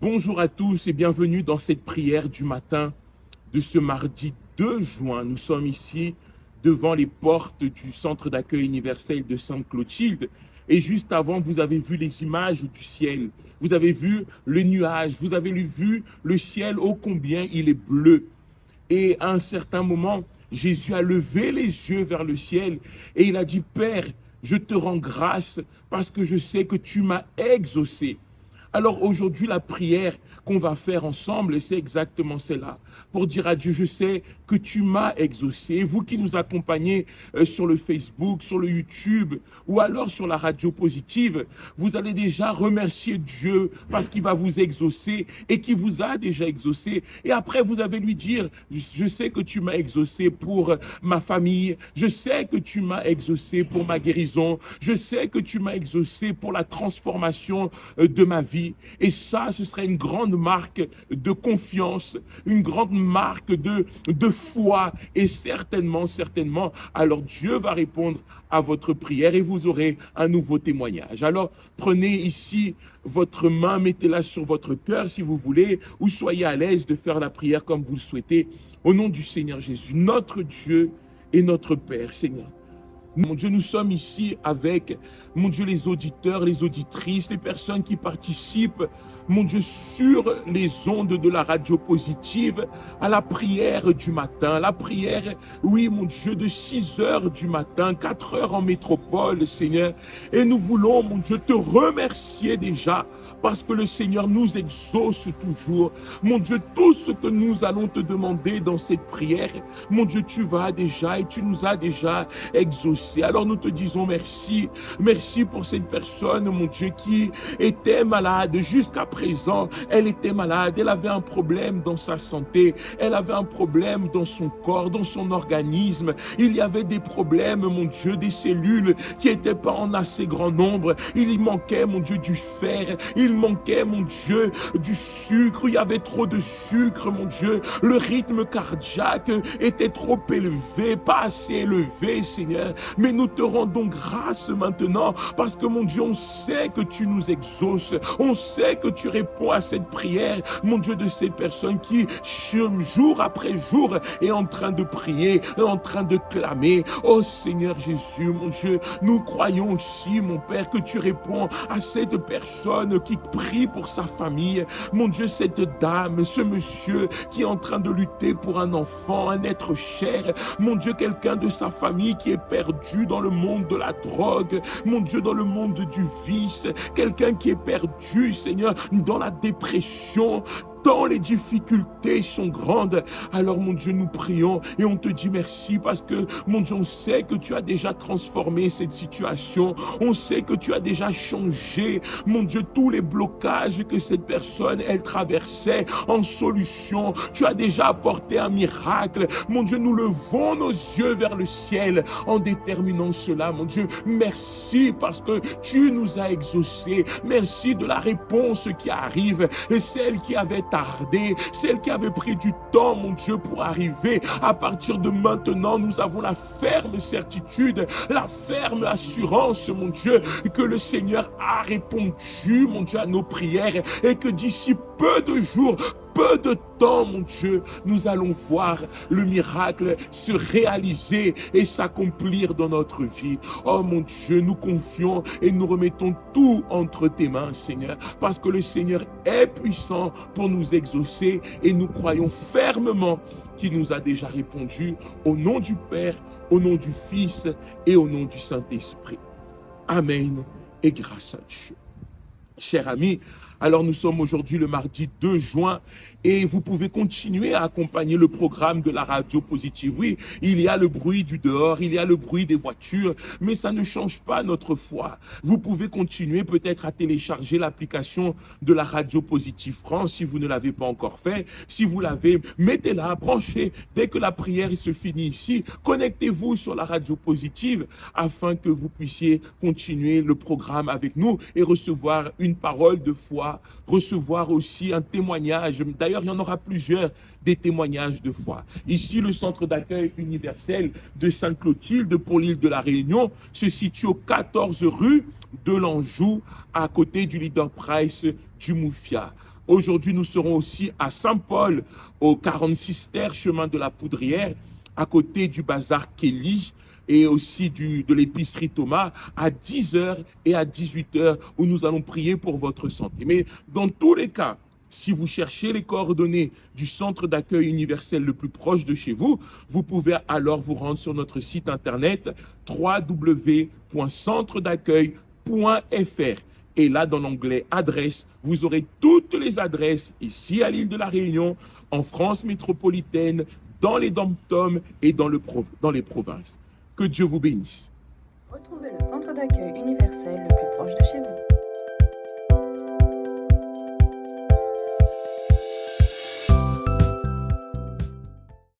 Bonjour à tous et bienvenue dans cette prière du matin de ce mardi 2 juin. Nous sommes ici devant les portes du centre d'accueil universel de Sainte-Clotilde. Et juste avant, vous avez vu les images du ciel. Vous avez vu le nuage. Vous avez vu le ciel, ô combien il est bleu. Et à un certain moment, Jésus a levé les yeux vers le ciel et il a dit, Père, je te rends grâce parce que je sais que tu m'as exaucé. Alors aujourd'hui, la prière qu'on va faire ensemble, c'est exactement celle-là. Pour dire à Dieu, je sais que tu m'as exaucé. Et vous qui nous accompagnez sur le Facebook, sur le YouTube ou alors sur la radio positive, vous allez déjà remercier Dieu parce qu'il va vous exaucer et qu'il vous a déjà exaucé. Et après, vous allez lui dire, je sais que tu m'as exaucé pour ma famille. Je sais que tu m'as exaucé pour ma guérison. Je sais que tu m'as exaucé pour la transformation de ma vie. Et ça, ce serait une grande marque de confiance, une grande marque de foi. Et certainement, alors Dieu va répondre à votre prière et vous aurez un nouveau témoignage. Alors, prenez ici votre main, mettez-la sur votre cœur si vous voulez, ou soyez à l'aise de faire la prière comme vous le souhaitez. Au nom du Seigneur Jésus, notre Dieu et notre Père, Seigneur. Mon Dieu, nous sommes ici avec, mon Dieu, les auditeurs, les auditrices, les personnes qui participent, mon Dieu, sur les ondes de la radio positive, à la prière du matin, la prière, oui, mon Dieu, de 6 heures du matin, 4 heures en métropole, Seigneur. Et nous voulons, mon Dieu, te remercier déjà, parce que le Seigneur nous exauce toujours. Mon Dieu, tout ce que nous allons te demander dans cette prière, mon Dieu, tu vas déjà et tu nous as déjà exaucé. Alors nous te disons merci. Merci pour cette personne, mon Dieu, qui était malade. Jusqu'à présent, elle était malade. Elle avait un problème dans sa santé. Elle avait un problème dans son corps, dans son organisme. Il y avait des problèmes, mon Dieu, des cellules qui n'étaient pas en assez grand nombre. Il y manquait, mon Dieu, du fer. Il manquait, mon Dieu, du sucre. Il y avait trop de sucre, mon Dieu. Le rythme cardiaque était trop élevé, pas assez élevé, Seigneur. Mais nous te rendons grâce maintenant parce que, mon Dieu, on sait que tu nous exauces. On sait que tu réponds à cette prière, mon Dieu, de ces personnes qui, jour après jour, est en train de prier, est en train de clamer. Oh Seigneur Jésus, mon Dieu, nous croyons aussi, mon Père, que tu réponds à cette personne qui prie pour sa famille. Mon Dieu, cette dame, ce monsieur qui est en train de lutter pour un enfant, un être cher. Mon Dieu, quelqu'un de sa famille qui est perdu dans le monde de la drogue. Mon Dieu, dans le monde du vice. Quelqu'un qui est perdu, Seigneur, dans la dépression. Tant les difficultés sont grandes, alors mon Dieu, nous prions et on te dit merci parce que, mon Dieu, on sait que tu as déjà transformé cette situation. On sait que tu as déjà changé, mon Dieu, tous les blocages que cette personne, elle traversait en solution. Tu as déjà apporté un miracle. Mon Dieu, nous levons nos yeux vers le ciel en déterminant cela, mon Dieu. Merci parce que tu nous as exaucés. Merci de la réponse qui arrive et celle qui avait tardé, celle qui avait pris du temps, mon Dieu, pour arriver. À partir de maintenant, nous avons la ferme certitude, la ferme assurance, mon Dieu, que le Seigneur a répondu, mon Dieu, à nos prières et que d'ici peu de jours, peu de temps, mon Dieu, nous allons voir le miracle se réaliser et s'accomplir dans notre vie. Oh mon Dieu, nous confions et nous remettons tout entre tes mains, Seigneur, parce que le Seigneur est puissant pour nous exaucer et nous croyons fermement qu'il nous a déjà répondu au nom du Père, au nom du Fils et au nom du Saint-Esprit. Amen et grâce à Dieu. Chers amis, alors nous sommes aujourd'hui le mardi 2 juin et vous pouvez continuer à accompagner le programme de la radio positive. Oui, il y a le bruit du dehors, il y a le bruit des voitures, mais ça ne change pas notre foi. Vous pouvez continuer peut-être à télécharger l'application de la radio positive France si vous ne l'avez pas encore fait. Si vous l'avez, mettez-la, branchez. Dès que la prière se finit ici, connectez-vous sur la radio positive afin que vous puissiez continuer le programme avec nous et recevoir une parole de foi, recevoir aussi un témoignage. D'ailleurs, il y en aura plusieurs, des témoignages de foi. Ici, le centre d'accueil universel de Sainte-Clotilde pour l'île de la Réunion se situe au 14 rue de l'Anjou, à côté du Leader Price du Moufia. Aujourd'hui, nous serons aussi à Saint-Paul, au 46 Terre, chemin de la Poudrière, à côté du bazar Kelly et aussi de l'épicerie Thomas, à 10h et à 18h, où nous allons prier pour votre santé. Mais dans tous les cas, si vous cherchez les coordonnées du centre d'accueil universel le plus proche de chez vous, vous pouvez alors vous rendre sur notre site internet www.centredaccueil.fr. Et là, dans l'onglet adresse, vous aurez toutes les adresses ici à l'île de la Réunion, en France métropolitaine, dans les dom-toms et dans les provinces. Que Dieu vous bénisse. Retrouvez le centre d'accueil universel le plus proche de chez vous.